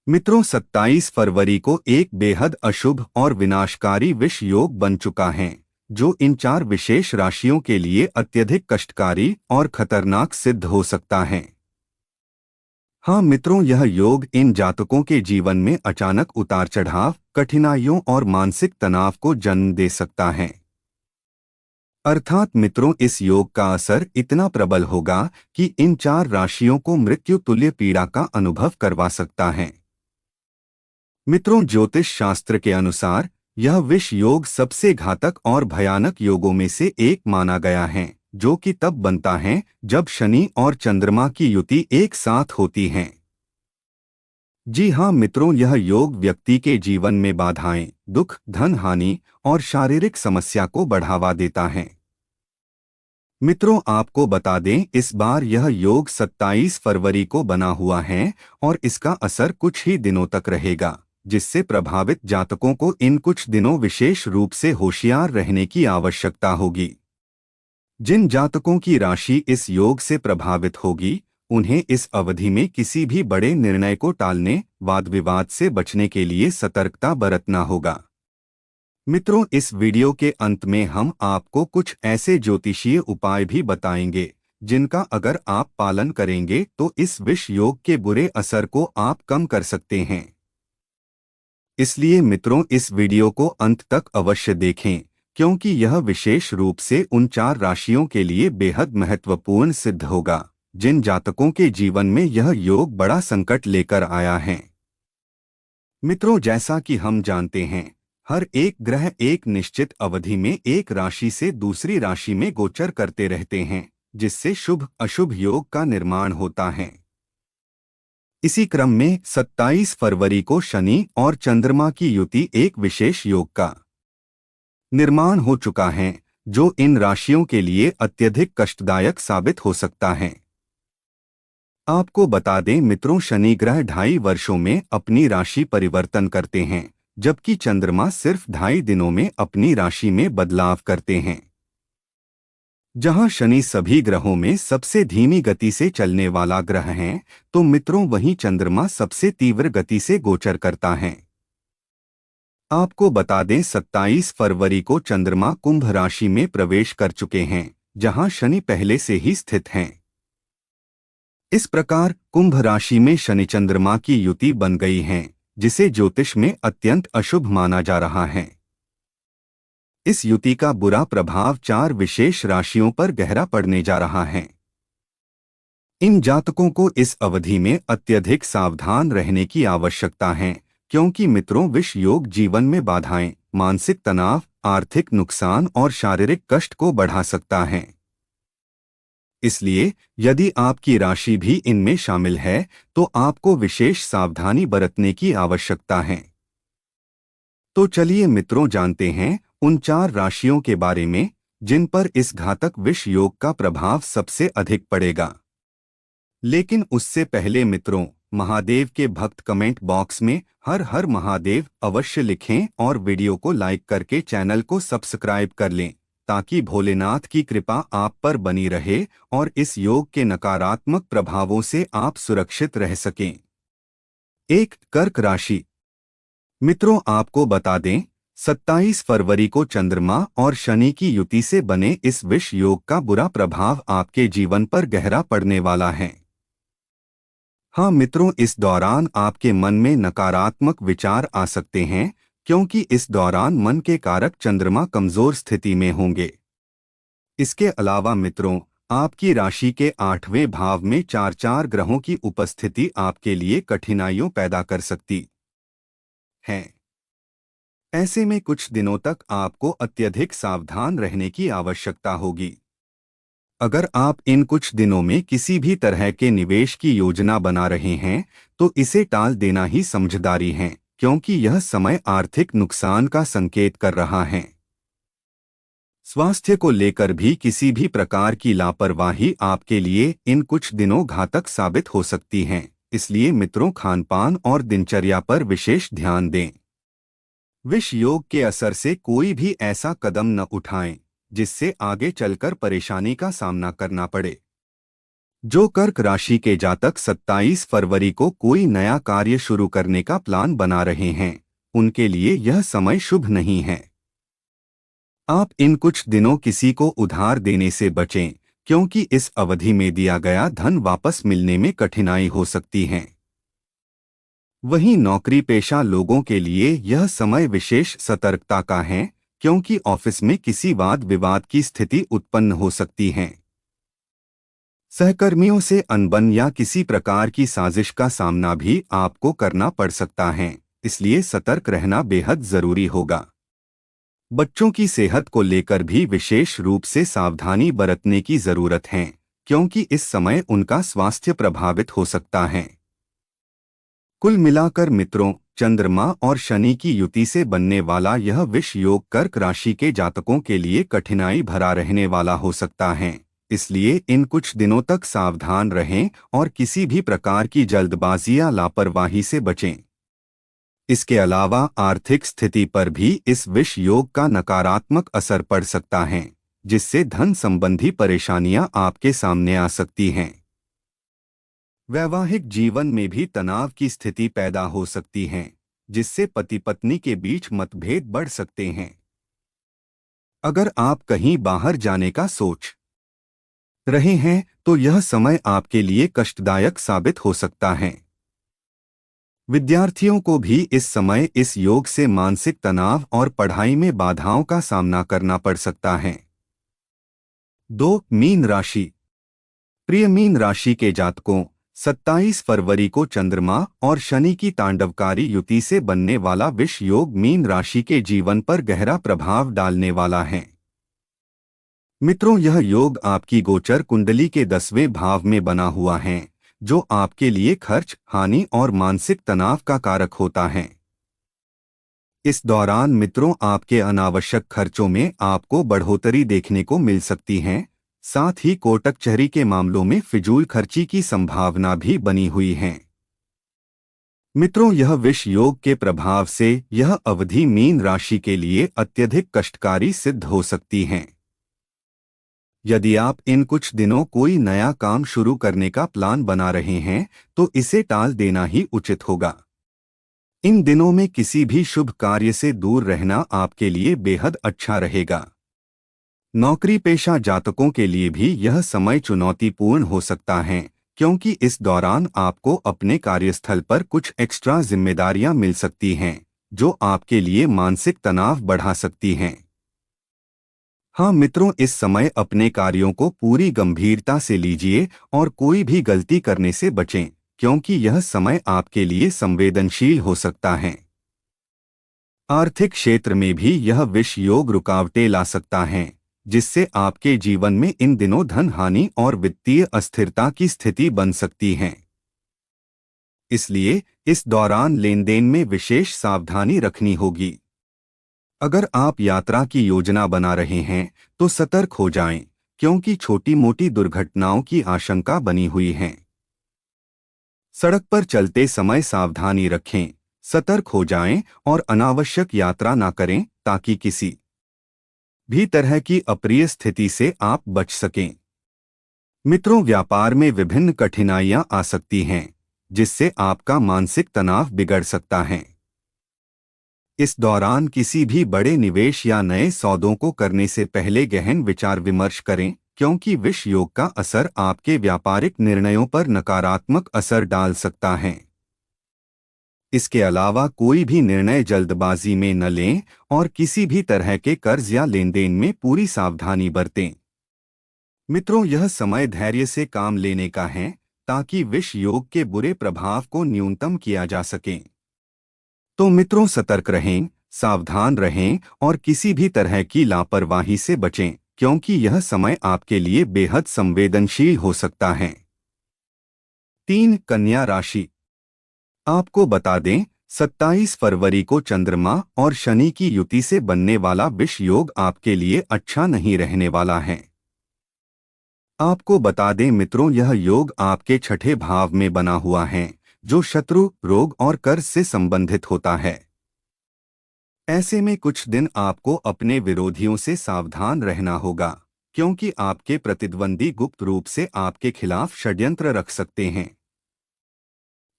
मित्रों, 27 फरवरी को एक बेहद अशुभ और विनाशकारी विष योग बन चुका है, जो इन 4 विशेष राशियों के लिए अत्यधिक कष्टकारी और खतरनाक सिद्ध हो सकता है। हाँ मित्रों, यह योग इन जातकों के जीवन में अचानक उतार चढ़ाव, कठिनाइयों और मानसिक तनाव को जन्म दे सकता है। अर्थात मित्रों, इस योग का असर इतना प्रबल होगा कि इन 4 राशियों को मृत्यु तुल्य पीड़ा का अनुभव करवा सकता है। मित्रों, ज्योतिष शास्त्र के अनुसार यह विष योग सबसे घातक और भयानक योगों में से एक माना गया है, जो कि तब बनता है जब शनि और चंद्रमा की युति एक साथ होती है। जी हाँ मित्रों, यह योग व्यक्ति के जीवन में बाधाएं, दुख, धन हानि और शारीरिक समस्या को बढ़ावा देता है। मित्रों, आपको बता दें, इस बार यह योग 27 फरवरी को बना हुआ है और इसका असर कुछ ही दिनों तक रहेगा, जिससे प्रभावित जातकों को इन कुछ दिनों विशेष रूप से होशियार रहने की आवश्यकता होगी। जिन जातकों की राशि इस योग से प्रभावित होगी, उन्हें इस अवधि में किसी भी बड़े निर्णय को टालने, वाद विवाद से बचने के लिए सतर्कता बरतना होगा। मित्रों, इस वीडियो के अंत में हम आपको कुछ ऐसे ज्योतिषीय उपाय भी बताएंगे, जिनका अगर आप पालन करेंगे तो इस विष योग के बुरे असर को आप कम कर सकते हैं। इसलिए मित्रों, इस वीडियो को अंत तक अवश्य देखें, क्योंकि यह विशेष रूप से उन 4 राशियों के लिए बेहद महत्वपूर्ण सिद्ध होगा, जिन जातकों के जीवन में यह योग बड़ा संकट लेकर आया है। मित्रों, जैसा कि हम जानते हैं, हर एक ग्रह एक निश्चित अवधि में एक राशि से दूसरी राशि में गोचर करते रहते हैं, जिससे शुभ अशुभ योग का निर्माण होता है। इसी क्रम में 27 फरवरी को शनि और चंद्रमा की युति एक विशेष योग का निर्माण हो चुका है, जो इन राशियों के लिए अत्यधिक कष्टदायक साबित हो सकता है। आपको बता दें मित्रों, शनि ग्रह 2.5 वर्षों में अपनी राशि परिवर्तन करते हैं, जबकि चंद्रमा सिर्फ 2.5 दिनों में अपनी राशि में बदलाव करते हैं। जहां शनि सभी ग्रहों में सबसे धीमी गति से चलने वाला ग्रह है, तो मित्रों वहीं चंद्रमा सबसे तीव्र गति से गोचर करता है। आपको बता दें, 27 फरवरी को चंद्रमा कुंभ राशि में प्रवेश कर चुके हैं, जहां शनि पहले से ही स्थित हैं। इस प्रकार कुंभ राशि में शनि चंद्रमा की युति बन गई है, जिसे ज्योतिष में अत्यंत अशुभ माना जा रहा है। इस युति का बुरा प्रभाव 4 विशेष राशियों पर गहरा पड़ने जा रहा है। इन जातकों को इस अवधि में अत्यधिक सावधान रहने की आवश्यकता है, क्योंकि मित्रों विष योग जीवन में बाधाएं, मानसिक तनाव, आर्थिक नुकसान और शारीरिक कष्ट को बढ़ा सकता है। इसलिए यदि आपकी राशि भी इनमें शामिल है, तो आपको विशेष सावधानी बरतने की आवश्यकता है। तो चलिए मित्रों, जानते हैं उन 4 राशियों के बारे में, जिन पर इस घातक विष योग का प्रभाव सबसे अधिक पड़ेगा। लेकिन उससे पहले मित्रों, महादेव के भक्त कमेंट बॉक्स में हर हर महादेव अवश्य लिखें और वीडियो को लाइक करके चैनल को सब्सक्राइब कर लें, ताकि भोलेनाथ की कृपा आप पर बनी रहे और इस योग के नकारात्मक प्रभावों से आप सुरक्षित रह सकें। 1. कर्क राशि। मित्रों, आपको बता दें, 27 फरवरी को चंद्रमा और शनि की युति से बने इस विष योग का बुरा प्रभाव आपके जीवन पर गहरा पड़ने वाला है। हाँ मित्रों, इस दौरान आपके मन में नकारात्मक विचार आ सकते हैं, क्योंकि इस दौरान मन के कारक चंद्रमा कमजोर स्थिति में होंगे। इसके अलावा मित्रों, आपकी राशि के 8वें भाव में 4 ग्रहों की उपस्थिति आपके लिए कठिनाइयों पैदा कर सकती है। ऐसे में कुछ दिनों तक आपको अत्यधिक सावधान रहने की आवश्यकता होगी। अगर आप इन कुछ दिनों में किसी भी तरह के निवेश की योजना बना रहे हैं, तो इसे टाल देना ही समझदारी है, क्योंकि यह समय आर्थिक नुकसान का संकेत कर रहा है। स्वास्थ्य को लेकर भी किसी भी प्रकार की लापरवाही आपके लिए इन कुछ दिनों घातक साबित हो सकती है। इसलिए मित्रों, खानपान और दिनचर्या पर विशेष ध्यान दें। विष योग के असर से कोई भी ऐसा कदम न उठाएं, जिससे आगे चलकर परेशानी का सामना करना पड़े। जो कर्क राशि के जातक 27 फरवरी को कोई नया कार्य शुरू करने का प्लान बना रहे हैं, उनके लिए यह समय शुभ नहीं है। आप इन कुछ दिनों किसी को उधार देने से बचें, क्योंकि इस अवधि में दिया गया धन वापस मिलने में कठिनाई हो सकती है। वहीं नौकरी पेशा लोगों के लिए यह समय विशेष सतर्कता का है, क्योंकि ऑफिस में किसी वाद विवाद की स्थिति उत्पन्न हो सकती है। सहकर्मियों से अनबन या किसी प्रकार की साजिश का सामना भी आपको करना पड़ सकता है, इसलिए सतर्क रहना बेहद जरूरी होगा। बच्चों की सेहत को लेकर भी विशेष रूप से सावधानी बरतने की जरूरत है, क्योंकि इस समय उनका स्वास्थ्य प्रभावित हो सकता है। कुल मिलाकर मित्रों, चंद्रमा और शनि की युति से बनने वाला यह विष योग कर्क राशि के जातकों के लिए कठिनाई भरा रहने वाला हो सकता है, इसलिए इन कुछ दिनों तक सावधान रहें और किसी भी प्रकार की जल्दबाजी या लापरवाही से बचें। इसके अलावा आर्थिक स्थिति पर भी इस विष योग का नकारात्मक असर पड़ सकता है, जिससे धन संबंधी परेशानियां आपके सामने आ सकती हैं। वैवाहिक जीवन में भी तनाव की स्थिति पैदा हो सकती है, जिससे पति पत्नी के बीच मतभेद बढ़ सकते हैं। अगर आप कहीं बाहर जाने का सोच रहे हैं, तो यह समय आपके लिए कष्टदायक साबित हो सकता है। विद्यार्थियों को भी इस समय इस योग से मानसिक तनाव और पढ़ाई में बाधाओं का सामना करना पड़ सकता है। 2. मीन राशि। प्रिय मीन राशि के जातकों, 27 फरवरी को चंद्रमा और शनि की तांडवकारी युति से बनने वाला विष योग मीन राशि के जीवन पर गहरा प्रभाव डालने वाला है। मित्रों, यह योग आपकी गोचर कुंडली के 10वें भाव में बना हुआ है, जो आपके लिए खर्च, हानि और मानसिक तनाव का कारक होता है। इस दौरान मित्रों, आपके अनावश्यक खर्चों में आपको बढ़ोतरी देखने को मिल सकती है। साथ ही कोर्ट कचहरी के मामलों में फिजूल खर्ची की संभावना भी बनी हुई है। मित्रों, यह विष योग के प्रभाव से यह अवधि मीन राशि के लिए अत्यधिक कष्टकारी सिद्ध हो सकती है। यदि आप इन कुछ दिनों कोई नया काम शुरू करने का प्लान बना रहे हैं, तो इसे टाल देना ही उचित होगा। इन दिनों में किसी भी शुभ कार्य से दूर रहना आपके लिए बेहद अच्छा रहेगा। नौकरी पेशा जातकों के लिए भी यह समय चुनौतीपूर्ण हो सकता है, क्योंकि इस दौरान आपको अपने कार्यस्थल पर कुछ एक्स्ट्रा जिम्मेदारियां मिल सकती हैं, जो आपके लिए मानसिक तनाव बढ़ा सकती हैं। हाँ मित्रों, इस समय अपने कार्यों को पूरी गंभीरता से लीजिए और कोई भी गलती करने से बचें, क्योंकि यह समय आपके लिए संवेदनशील हो सकता है। आर्थिक क्षेत्र में भी यह विष योग रुकावटें ला सकता है, जिससे आपके जीवन में इन दिनों धन हानि और वित्तीय अस्थिरता की स्थिति बन सकती है। इसलिए इस दौरान लेनदेन में विशेष सावधानी रखनी होगी। अगर आप यात्रा की योजना बना रहे हैं, तो सतर्क हो जाएं, क्योंकि छोटी-मोटी दुर्घटनाओं की आशंका बनी हुई है। सड़क पर चलते समय सावधानी रखें, सतर्क हो जाएं और अनावश्यक यात्रा न करें, ताकि किसी भी तरह की अप्रिय स्थिति से आप बच सकें। मित्रों, व्यापार में विभिन्न कठिनाइयां आ सकती हैं, जिससे आपका मानसिक तनाव बिगड़ सकता है। इस दौरान किसी भी बड़े निवेश या नए सौदों को करने से पहले गहन विचार विमर्श करें, क्योंकि विष योग का असर आपके व्यापारिक निर्णयों पर नकारात्मक असर डाल सकता है। इसके अलावा कोई भी निर्णय जल्दबाजी में न लें और किसी भी तरह के कर्ज या लेनदेन में पूरी सावधानी बरतें। मित्रों, यह समय धैर्य से काम लेने का है, ताकि विष योग के बुरे प्रभाव को न्यूनतम किया जा सके। तो मित्रों, सतर्क रहें, सावधान रहें और किसी भी तरह की लापरवाही से बचें, क्योंकि यह समय आपके लिए बेहद संवेदनशील हो सकता है। 3. कन्या राशि। आपको बता दें, 27 फरवरी को चंद्रमा और शनि की युति से बनने वाला विष योग आपके लिए अच्छा नहीं रहने वाला है। आपको बता दें मित्रों, यह योग आपके छठे भाव में बना हुआ है, जो शत्रु, रोग और कर्ज से संबंधित होता है। ऐसे में कुछ दिन आपको अपने विरोधियों से सावधान रहना होगा, क्योंकि आपके प्रतिद्वंदी गुप्त रूप से आपके खिलाफ षड्यंत्र रख सकते हैं।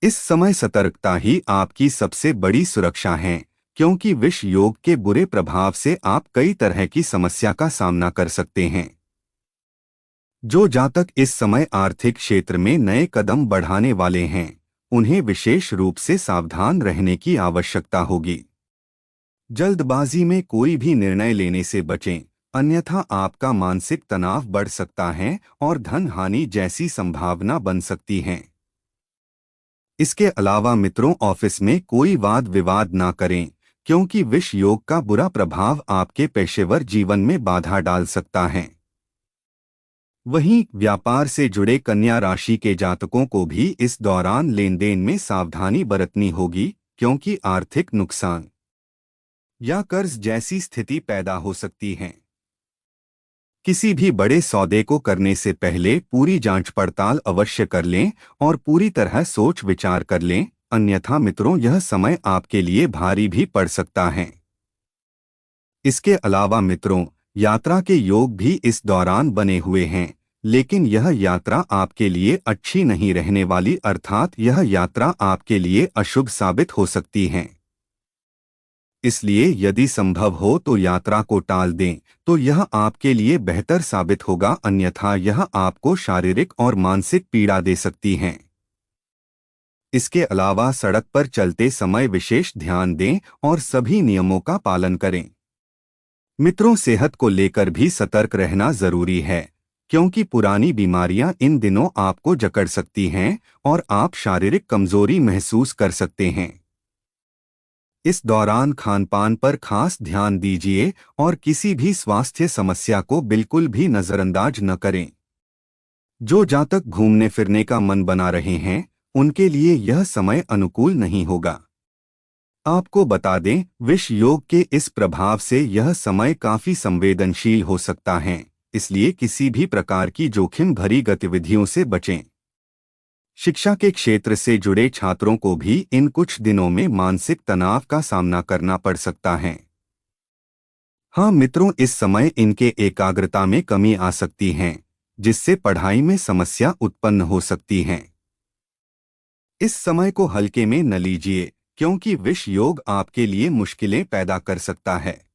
इस समय सतर्कता ही आपकी सबसे बड़ी सुरक्षा है, क्योंकि विष योग के बुरे प्रभाव से आप कई तरह की समस्या का सामना कर सकते हैं। जो जातक इस समय आर्थिक क्षेत्र में नए कदम बढ़ाने वाले हैं, उन्हें विशेष रूप से सावधान रहने की आवश्यकता होगी। जल्दबाजी में कोई भी निर्णय लेने से बचें, अन्यथा आपका मानसिक तनाव बढ़ सकता है और धन हानि जैसी संभावना बन सकती है। इसके अलावा मित्रों, ऑफिस में कोई वाद विवाद ना करें, क्योंकि विष योग का बुरा प्रभाव आपके पेशेवर जीवन में बाधा डाल सकता है। वहीं व्यापार से जुड़े कन्या राशि के जातकों को भी इस दौरान लेन देन में सावधानी बरतनी होगी, क्योंकि आर्थिक नुकसान या कर्ज जैसी स्थिति पैदा हो सकती है। किसी भी बड़े सौदे को करने से पहले पूरी जांच पड़ताल अवश्य कर लें और पूरी तरह सोच विचार कर लें, अन्यथा मित्रों यह समय आपके लिए भारी भी पड़ सकता है। इसके अलावा मित्रों, यात्रा के योग भी इस दौरान बने हुए हैं, लेकिन यह यात्रा आपके लिए अच्छी नहीं रहने वाली, अर्थात यह यात्रा आपके लिए अशुभ साबित हो सकती है। इसलिए यदि संभव हो तो यात्रा को टाल दें, तो यह आपके लिए बेहतर साबित होगा, अन्यथा यह आपको शारीरिक और मानसिक पीड़ा दे सकती है। इसके अलावा सड़क पर चलते समय विशेष ध्यान दें और सभी नियमों का पालन करें। मित्रों, सेहत को लेकर भी सतर्क रहना जरूरी है, क्योंकि पुरानी बीमारियां इन दिनों आपको जकड़ सकती हैं और आप शारीरिक कमजोरी महसूस कर सकते हैं। इस दौरान खानपान पर खास ध्यान दीजिए और किसी भी स्वास्थ्य समस्या को बिल्कुल भी नजरअंदाज न करें। जो जातक घूमने फिरने का मन बना रहे हैं, उनके लिए यह समय अनुकूल नहीं होगा। आपको बता दें, विष योग के इस प्रभाव से यह समय काफी संवेदनशील हो सकता है, इसलिए किसी भी प्रकार की जोखिम भरी गतिविधियों से बचें। शिक्षा के क्षेत्र से जुड़े छात्रों को भी इन कुछ दिनों में मानसिक तनाव का सामना करना पड़ सकता है। हाँ मित्रों, इस समय इनके एकाग्रता में कमी आ सकती है, जिससे पढ़ाई में समस्या उत्पन्न हो सकती है। इस समय को हल्के में न लीजिए, क्योंकि विष योग आपके लिए मुश्किलें पैदा कर सकता है।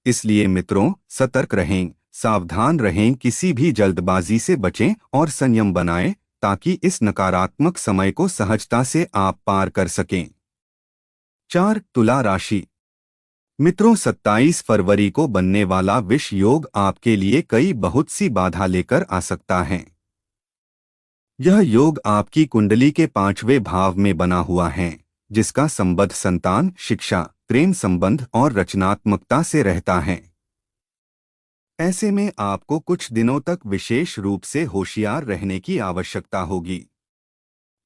इसलिए मित्रों, सतर्क रहें, सावधान रहें, किसी भी जल्दबाजी से बचें और संयम बनाएं, ताकि इस नकारात्मक समय को सहजता से आप पार कर सकें। 4. तुला राशि। मित्रों, 27 फरवरी को बनने वाला विष योग आपके लिए कई बहुत सी बाधा लेकर आ सकता है। यह योग आपकी कुंडली के 5वें भाव में बना हुआ है, जिसका संबंध संतान, शिक्षा, प्रेम संबंध और रचनात्मकता से रहता है। ऐसे में आपको कुछ दिनों तक विशेष रूप से होशियार रहने की आवश्यकता होगी।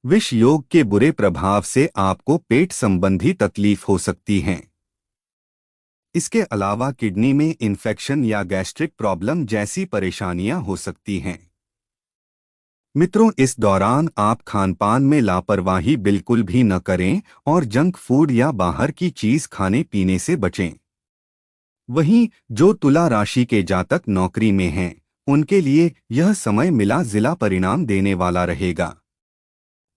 विष योग के बुरे प्रभाव से आपको पेट संबंधी तकलीफ हो सकती है। इसके अलावा किडनी में इन्फेक्शन या गैस्ट्रिक प्रॉब्लम जैसी परेशानियां हो सकती हैं। मित्रों, इस दौरान आप खानपान में लापरवाही बिल्कुल भी न करें और जंक फूड या बाहर की चीज खाने पीने से बचें। वहीं जो तुला राशि के जातक नौकरी में हैं, उनके लिए यह समय मिला जिला परिणाम देने वाला रहेगा।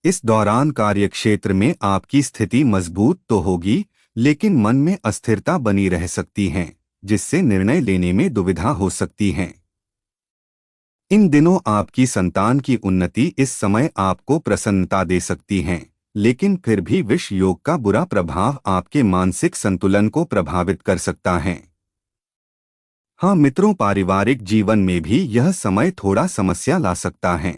इस दौरान कार्यक्षेत्र में आपकी स्थिति मजबूत तो होगी, लेकिन मन में अस्थिरता बनी रह सकती है, जिससे निर्णय लेने में दुविधा हो सकती है। इन दिनों आपकी संतान की उन्नति इस समय आपको प्रसन्नता दे सकती है, लेकिन फिर भी विष योग का बुरा प्रभाव आपके मानसिक संतुलन को प्रभावित कर सकता है। हाँ मित्रों, पारिवारिक जीवन में भी यह समय थोड़ा समस्या ला सकता है।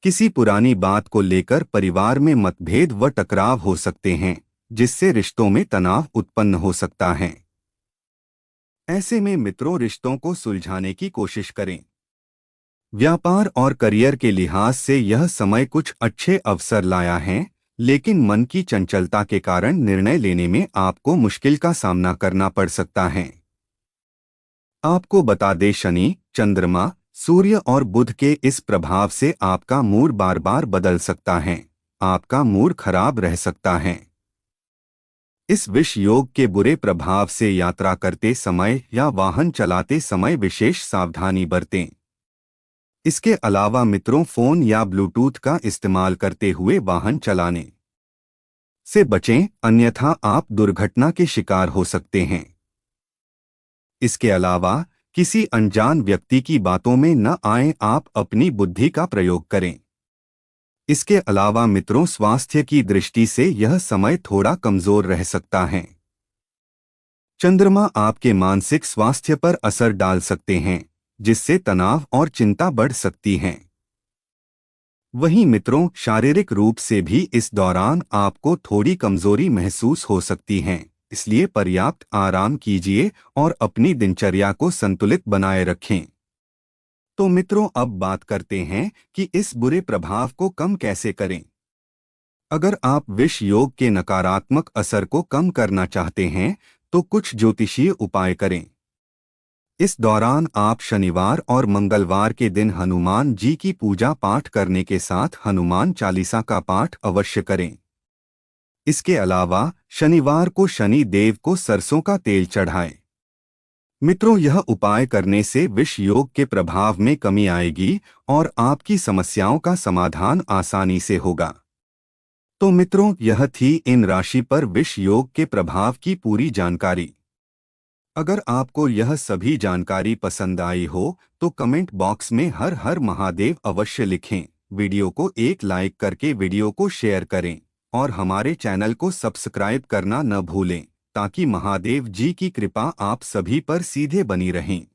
किसी पुरानी बात को लेकर परिवार में मतभेद व टकराव हो सकते हैं, जिससे रिश्तों में तनाव उत्पन्न हो सकता है। ऐसे में मित्रों, रिश्तों को सुलझाने की कोशिश करें। व्यापार और करियर के लिहाज से यह समय कुछ अच्छे अवसर लाया है, लेकिन मन की चंचलता के कारण निर्णय लेने में आपको मुश्किल का सामना करना पड़ सकता है। आपको बता दें, शनि, चंद्रमा, सूर्य और बुध के इस प्रभाव से आपका मूड बार बार बदल सकता है। आपका मूड खराब रह सकता है। इस विष योग के बुरे प्रभाव से यात्रा करते समय या वाहन चलाते समय विशेष सावधानी बरतें। इसके अलावा मित्रों, फोन या ब्लूटूथ का इस्तेमाल करते हुए वाहन चलाने से बचें, अन्यथा आप दुर्घटना के शिकार हो सकते हैं। इसके अलावा किसी अनजान व्यक्ति की बातों में न आएं, आप अपनी बुद्धि का प्रयोग करें। इसके अलावा मित्रों, स्वास्थ्य की दृष्टि से यह समय थोड़ा कमजोर रह सकता है। चंद्रमा आपके मानसिक स्वास्थ्य पर असर डाल सकते हैं, जिससे तनाव और चिंता बढ़ सकती हैं। वहीं मित्रों, शारीरिक रूप से भी इस दौरान आपको थोड़ी कमजोरी महसूस हो सकती है, इसलिए पर्याप्त आराम कीजिए और अपनी दिनचर्या को संतुलित बनाए रखें। तो मित्रों, अब बात करते हैं कि इस बुरे प्रभाव को कम कैसे करें। अगर आप विष योग के नकारात्मक असर को कम करना चाहते हैं, तो कुछ ज्योतिषीय उपाय करें। इस दौरान आप शनिवार और मंगलवार के दिन हनुमान जी की पूजा पाठ करने के साथ हनुमान चालीसा का पाठ अवश्य करें। इसके अलावा शनिवार को शनि देव को सरसों का तेल चढ़ाएं। मित्रों, यह उपाय करने से विष योग के प्रभाव में कमी आएगी और आपकी समस्याओं का समाधान आसानी से होगा। तो मित्रों, यह थी इन राशि पर विष योग के प्रभाव की पूरी जानकारी। अगर आपको यह सभी जानकारी पसंद आई हो, तो कमेंट बॉक्स में हर हर महादेव अवश्य लिखें। वीडियो को एक लाइक करके वीडियो को शेयर करें और हमारे चैनल को सब्सक्राइब करना न भूलें, ताकि महादेव जी की कृपा आप सभी पर सीधे बनी रहें।